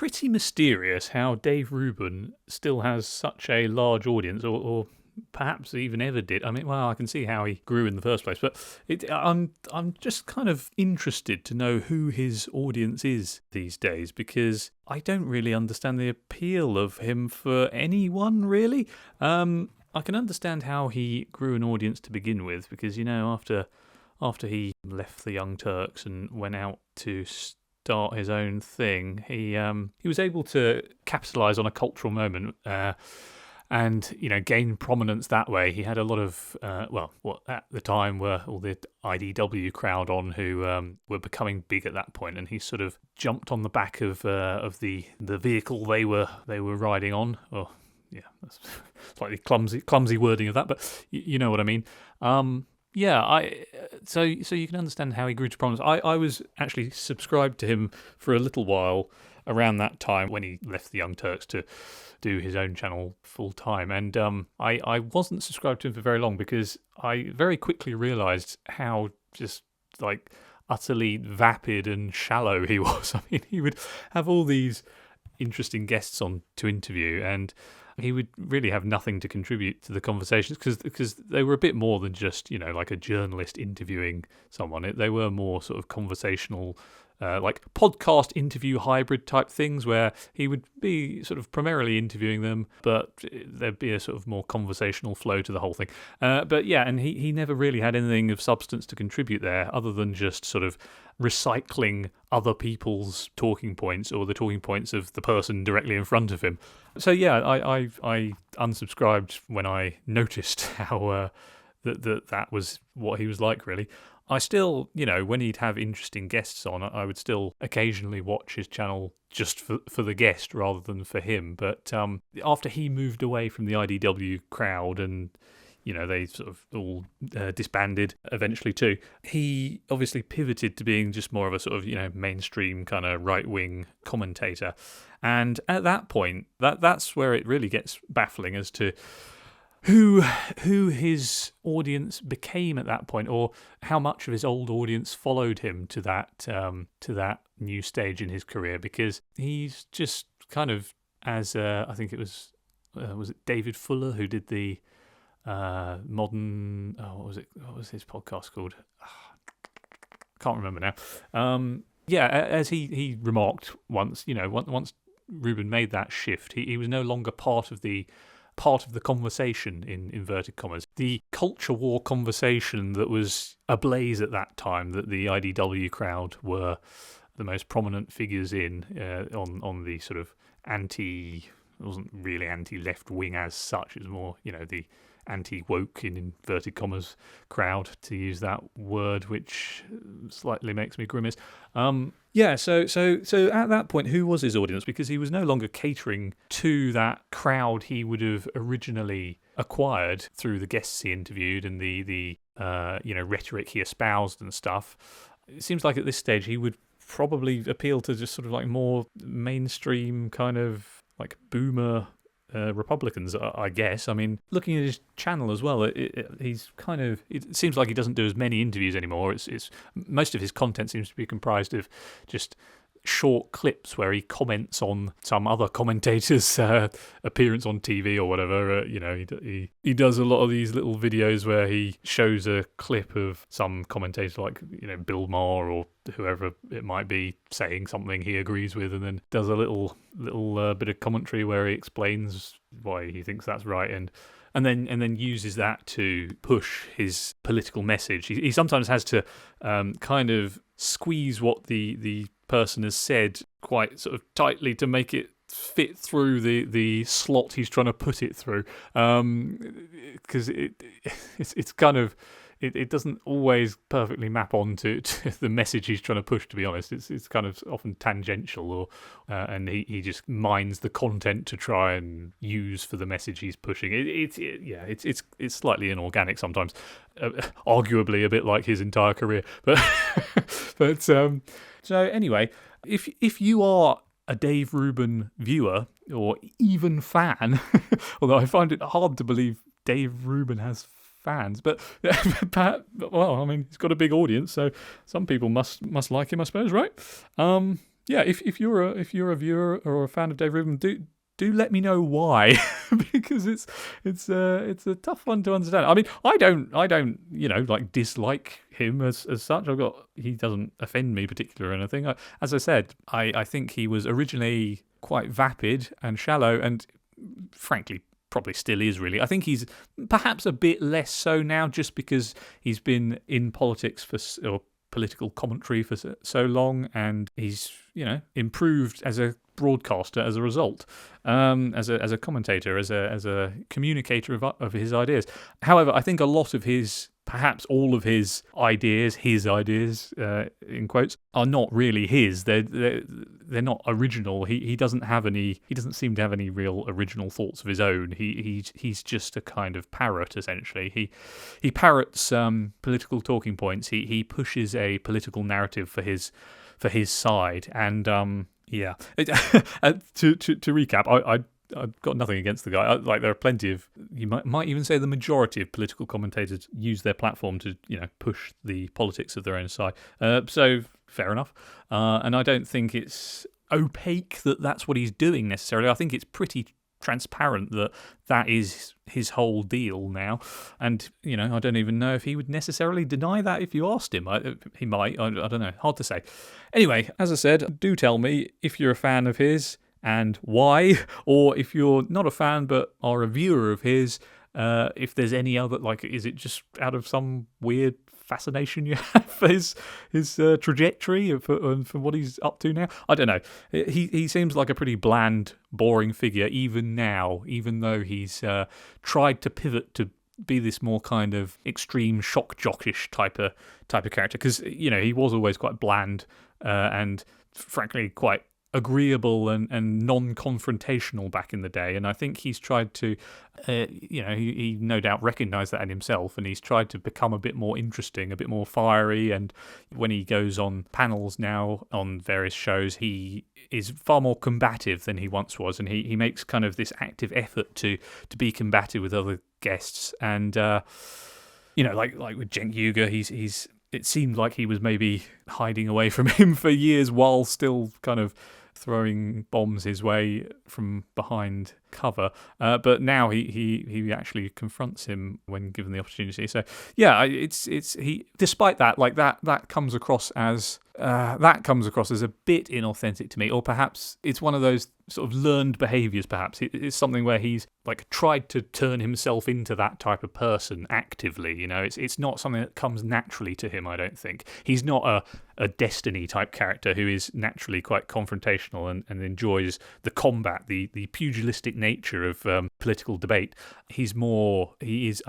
pretty mysterious how Dave Rubin still has such a large audience, or perhaps even ever did. I mean, well, I can see how he grew in the first place, but I'm just kind of interested to know who his audience is these days, because I don't really understand the appeal of him for anyone, really. I can understand how he grew an audience to begin with, because, after he left the Young Turks and went out to start his own thing, he was able to capitalise on a cultural moment and gain prominence that way. He had a lot of what at the time were all the IDW crowd on, who were becoming big at that point, and he sort of jumped on the back of the vehicle they were riding on. Oh, yeah, that's slightly clumsy wording of that, but you know what I mean. So you can understand how he grew to prominence. I was actually subscribed to him for a little while around that time when he left the Young Turks to do his own channel full time, and I wasn't subscribed to him for very long, because I very quickly realised how just like utterly vapid and shallow he was. I mean, he would have all these interesting guests on to interview, and he would really have nothing to contribute to the conversations, because they were a bit more than just, like a journalist interviewing someone. They were more sort of conversational, like podcast interview hybrid type things, where he would be sort of primarily interviewing them, but there'd be a sort of more conversational flow to the whole thing. But yeah, and he never really had anything of substance to contribute there, other than just sort of recycling other people's talking points, or the talking points of the person directly in front of him. So yeah, I unsubscribed when I noticed how that was what he was like, really. I still, when he'd have interesting guests on, I would still occasionally watch his channel just for the guest rather than for him. But after he moved away from the IDW crowd, and they sort of all disbanded eventually too, he obviously pivoted to being just more of a sort of, mainstream kind of right-wing commentator. And at that point, that's where it really gets baffling as to who his audience became at that point, or how much of his old audience followed him to that new stage in his career, because he's just kind of, as I think it was it David Fuller who did the modern, what was his podcast called? Can't remember now. As he remarked once, once Rubin made that shift, he was no longer part of the conversation, in inverted commas. The culture war conversation that was ablaze at that time, that the IDW crowd were the most prominent figures in, on the sort of it wasn't really anti-left wing as such, it was more, the anti-woke, in inverted commas, crowd, to use that word, which slightly makes me grimace. So at that point, who was his audience? Because he was no longer catering to that crowd he would have originally acquired through the guests he interviewed and the rhetoric he espoused and stuff. It seems like at this stage he would probably appeal to just sort of like more mainstream kind of like boomer Republicans, I guess. I mean, looking at his channel as well, he's kind of, it seems like he doesn't do as many interviews anymore. It's most of his content seems to be comprised of just short clips where he comments on some other commentator's appearance on TV or whatever. He does a lot of these little videos where he shows a clip of some commentator, like Bill Maher or whoever it might be, saying something he agrees with, and then does a little bit of commentary where he explains why he thinks that's right, and then uses that to push his political message. He sometimes has to kind of squeeze what the person has said quite sort of tightly to make it fit through the slot he's trying to put it through, because it's kind of, it doesn't always perfectly map onto the message he's trying to push, to be honest. It's kind of often tangential, or and he just mines the content to try and use for the message he's pushing. It's slightly inorganic sometimes, arguably a bit like his entire career. But so anyway, if you are a Dave Rubin viewer or even fan, although I find it hard to believe Dave Rubin has fans, but well, I mean, he's got a big audience, so some people must like him, I suppose, right? Yeah, if you're a viewer or a fan of Dave Rubin, do let me know why, because it's a tough one to understand. I mean, I don't like dislike him as such. He doesn't offend me particularly or anything. As I said, I think he was originally quite vapid and shallow, and frankly probably still is really. I think he's perhaps a bit less so now, just because he's been in politics or political commentary for so long, and he's improved as a broadcaster as a result, as a commentator, as a communicator of his ideas. However, I think a lot of his, perhaps all of his ideas in quotes, are not really his. They're not original. He doesn't have any. He doesn't seem to have any real original thoughts of his own. He's just a kind of parrot, essentially. He parrots political talking points. He pushes a political narrative for his side, and yeah. To recap, I've got nothing against the guy. Like, there are plenty of, you might even say the majority of political commentators use their platform to push the politics of their own side. So fair enough. And I don't think it's opaque that that's what he's doing necessarily. I think it's pretty transparent that is his whole deal now, and I don't even know if he would necessarily deny that if you asked him. He might. I don't know. Hard to say. Anyway, as I said, do tell me if you're a fan of his and why, or if you're not a fan but are a viewer of his, if there's any other, like, is it just out of some weird fascination you have for his trajectory and for what he's up to now? I don't know. He seems like a pretty bland, boring figure even now, even though he's tried to pivot to be this more kind of extreme shock jockish type of character, because he was always quite bland and frankly quite agreeable and non-confrontational back in the day, and I think he's tried to he no doubt recognised that in himself, and he's tried to become a bit more interesting, a bit more fiery, and when he goes on panels now on various shows, he is far more combative than he once was, and he makes kind of this active effort to be combative with other guests, and like with Cenk Uygur, it seemed like he was maybe hiding away from him for years while still kind of throwing bombs his way from behind cover, but now he actually confronts him when given the opportunity. So yeah, he, despite that, like that comes across as a bit inauthentic to me, or perhaps it's one of those sort of learned behaviours. Perhaps it's something where he's like tried to turn himself into that type of person actively. It's not something that comes naturally to him. I don't think he's not a Destiny type character who is naturally quite confrontational and enjoys the combat, the pugilistic nature of political debate. I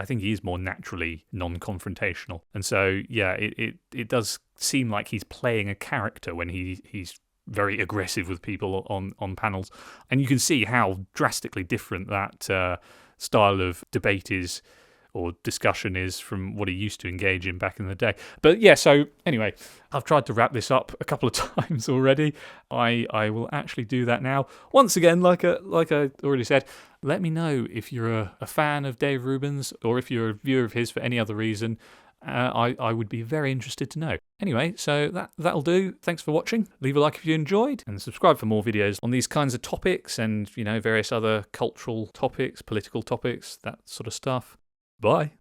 think he is more naturally non-confrontational, and so yeah, it does seem like he's playing a character when he's very aggressive with people on panels, and you can see how drastically different that style of debate is, or discussion is, from what he used to engage in back in the day. But yeah, so anyway, I've tried to wrap this up a couple of times already. I will actually do that now. Once again, like I already said, let me know if you're a fan of Dave Rubin's, or if you're a viewer of his for any other reason. I would be very interested to know. Anyway, so that'll do. Thanks for watching. Leave a like if you enjoyed, and subscribe for more videos on these kinds of topics and various other cultural topics, political topics, that sort of stuff. Bye.